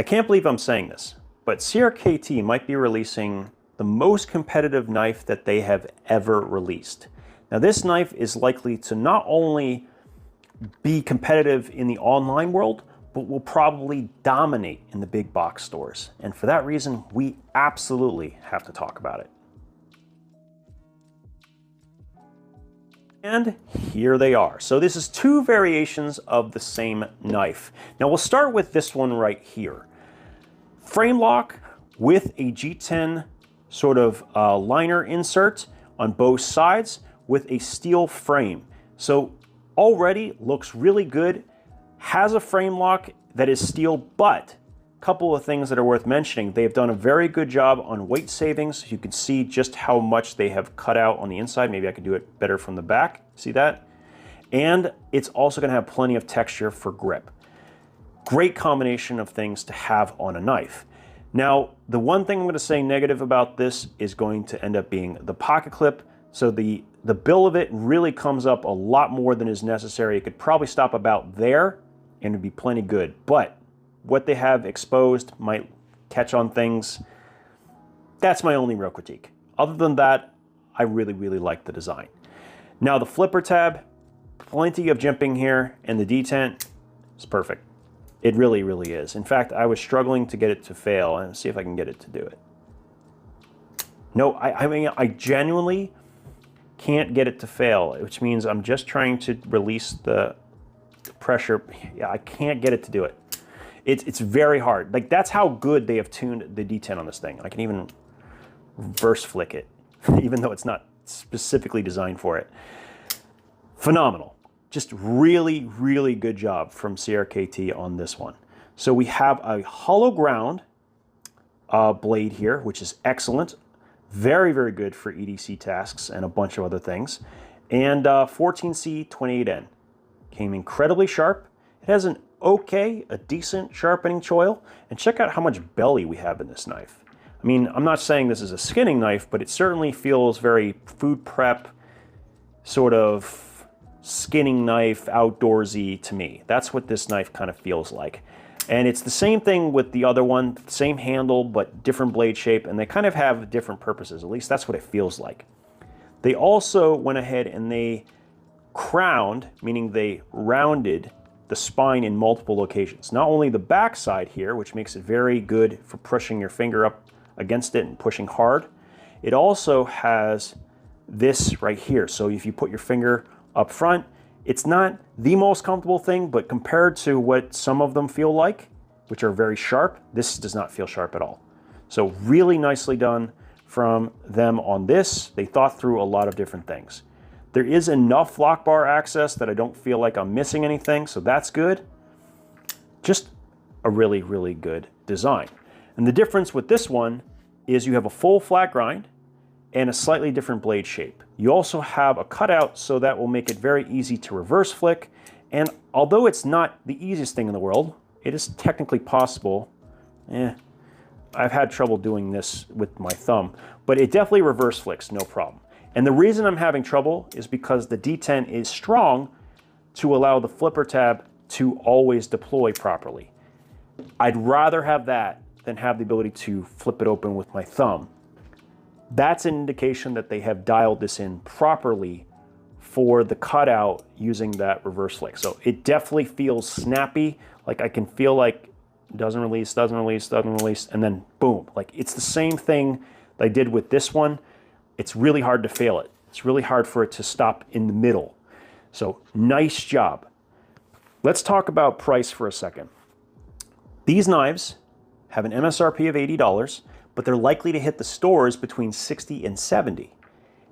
I can't believe I'm saying this, but CRKT might be releasing the most competitive knife that they have ever released. Now this knife is likely to not only be competitive in the online world, but will probably dominate in the big box stores. And for that reason, we absolutely have to talk about it. And here they are. So this is two variations of the same knife. Now we'll start with this one right here. Frame lock with a G10 sort of liner insert on both sides with a steel frame. So already looks really good, has a frame lock that is steel, but a couple of things that are worth mentioning. They've done a very good job on weight savings. You can see just how much they have cut out on the inside. Maybe I could do it better from the back. See that? And it's also gonna have plenty of texture for grip. Great combination of things to have on a knife. Now, the one thing I'm gonna say negative about this is going to end up being the pocket clip. So the bill of it really comes up a lot more than is necessary. It could probably stop about there and it'd be plenty good. But what they have exposed might catch on things. That's my only real critique. Other than that, I really, really like the design. Now the flipper tab, plenty of jimping here, and the detent is perfect. It really, really is. In fact, I was struggling to get it to fail, and see if I can get it to do it. No, I mean, I genuinely can't get it to fail, which means I'm just trying to release the pressure. Yeah, I can't get it to do it. It's very hard. Like, that's how good they have tuned the detent on this thing. I can even reverse flick it, even though it's not specifically designed for it. Phenomenal. Just really, really good job from CRKT on this one. So we have a hollow ground blade here, which is excellent. Very, very good for EDC tasks and a bunch of other things. And 14C28N. Came incredibly sharp. It has a decent sharpening choil. And check out how much belly we have in this knife. I mean, I'm not saying this is a skinning knife, but it certainly feels very food prep, sort of skinning knife, outdoorsy to me. That's what this knife kind of feels like. And it's the same thing with the other one, same handle, but different blade shape, and they kind of have different purposes. At least that's what it feels like. They also went ahead and they crowned, meaning they rounded the spine in multiple locations. Not only the back side here, which makes it very good for pushing your finger up against it and pushing hard. It also has this right here. So if you put your finger up front, it's not the most comfortable thing, but compared to what some of them feel like, which are very sharp, this does not feel sharp at all. So really nicely done from them on this. They thought through a lot of different things. There is enough lock bar access that I don't feel like I'm missing anything, so that's good. Just a really, really good design. And the difference with this one is you have a full flat grind and a slightly different blade shape. You also have a cutout, so that will make it very easy to reverse flick. And although it's not the easiest thing in the world, it is technically possible. I've had trouble doing this with my thumb, but it definitely reverse flicks, no problem. And the reason I'm having trouble is because the detent is strong to allow the flipper tab to always deploy properly. I'd rather have that than have the ability to flip it open with my thumb. That's an indication that they have dialed this in properly for the cutout using that reverse flick. So it definitely feels snappy. Like I can feel like doesn't release, doesn't release, doesn't release, and then boom. Like it's the same thing that I did with this one. It's really hard to fail it. It's really hard for it to stop in the middle. So nice job. Let's talk about price for a second. These knives have an MSRP of $80, but they're likely to hit the stores between $60 and $70.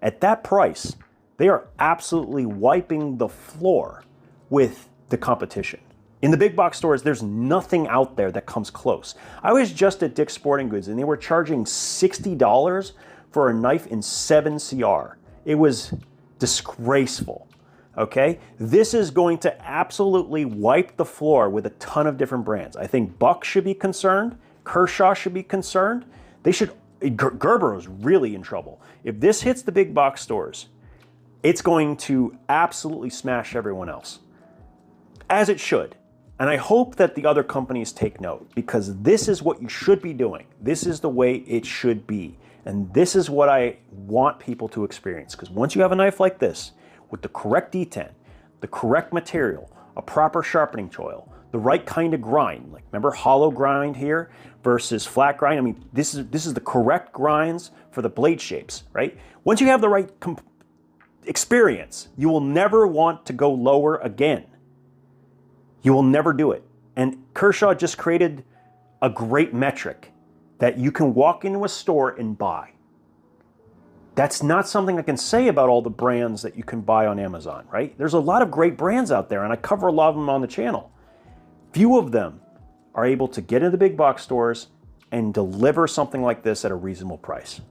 At that price, they are absolutely wiping the floor with the competition. In the big box stores, there's nothing out there that comes close. I was just at Dick's Sporting Goods and they were charging $60 for a knife in 7CR. It was disgraceful, okay? This is going to absolutely wipe the floor with a ton of different brands. I think Buck should be concerned. Kershaw should be concerned. They should, Gerber is really in trouble. If this hits the big box stores, it's going to absolutely smash everyone else. As it should. And I hope that the other companies take note, because this is what you should be doing. This is the way it should be. And this is what I want people to experience. Because once you have a knife like this, with the correct detent, the correct material, a proper sharpening choil, the right kind of grind, like remember hollow grind here versus flat grind? I mean, this is the correct grinds for the blade shapes, right? Once you have the right experience, you will never want to go lower again. You will never do it. And Kershaw just created a great metric that you can walk into a store and buy. That's not something I can say about all the brands that you can buy on Amazon, right? There's a lot of great brands out there, and I cover a lot of them on the channel. Few of them are able to get into the big box stores and deliver something like this at a reasonable price.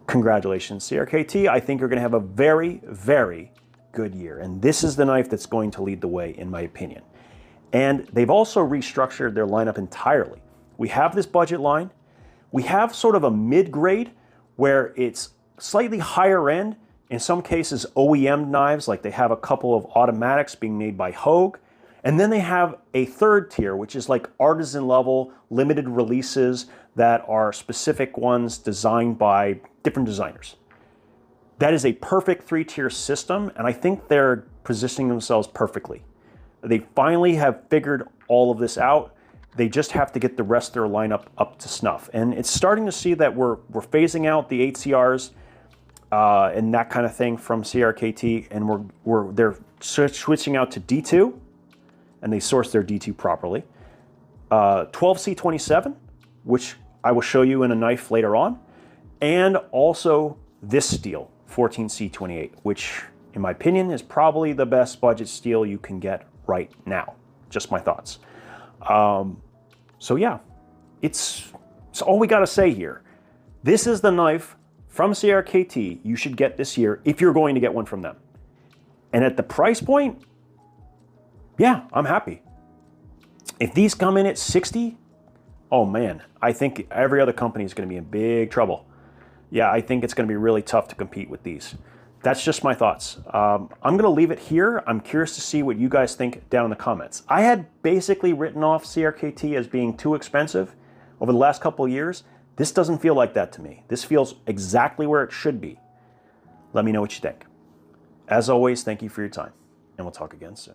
Congratulations, CRKT. I think you're going to have a very, very good year. And this is the knife that's going to lead the way, in my opinion. And they've also restructured their lineup entirely. We have this budget line. We have sort of a mid-grade where it's slightly higher end. In some cases, OEM knives, like they have a couple of automatics being made by Hogue. And then they have a third tier, which is like artisan level, limited releases that are specific ones designed by different designers. That is a perfect three-tier system, and I think they're positioning themselves perfectly. They finally have figured all of this out. They just have to get the rest of their lineup up to snuff. And it's starting to see that we're phasing out the 8CRs and that kind of thing from CRKT, and they're switching out to D2, and they source their D2 properly. 12C27, which I will show you in a knife later on, and also this steel, 14C28, which in my opinion is probably the best budget steel you can get right now. Just my thoughts. So yeah, it's all we got to say here. This is the knife from CRKT you should get this year if you're going to get one from them. And at the price point, yeah, I'm happy. If these come in at 60, oh man, I think every other company is going to be in big trouble. Yeah, I think it's going to be really tough to compete with these. That's just my thoughts. I'm going to leave it here. I'm curious to see what you guys think down in the comments. I had basically written off CRKT as being too expensive over the last couple of years. This doesn't feel like that to me. This feels exactly where it should be. Let me know what you think. As always, thank you for your time, and we'll talk again soon.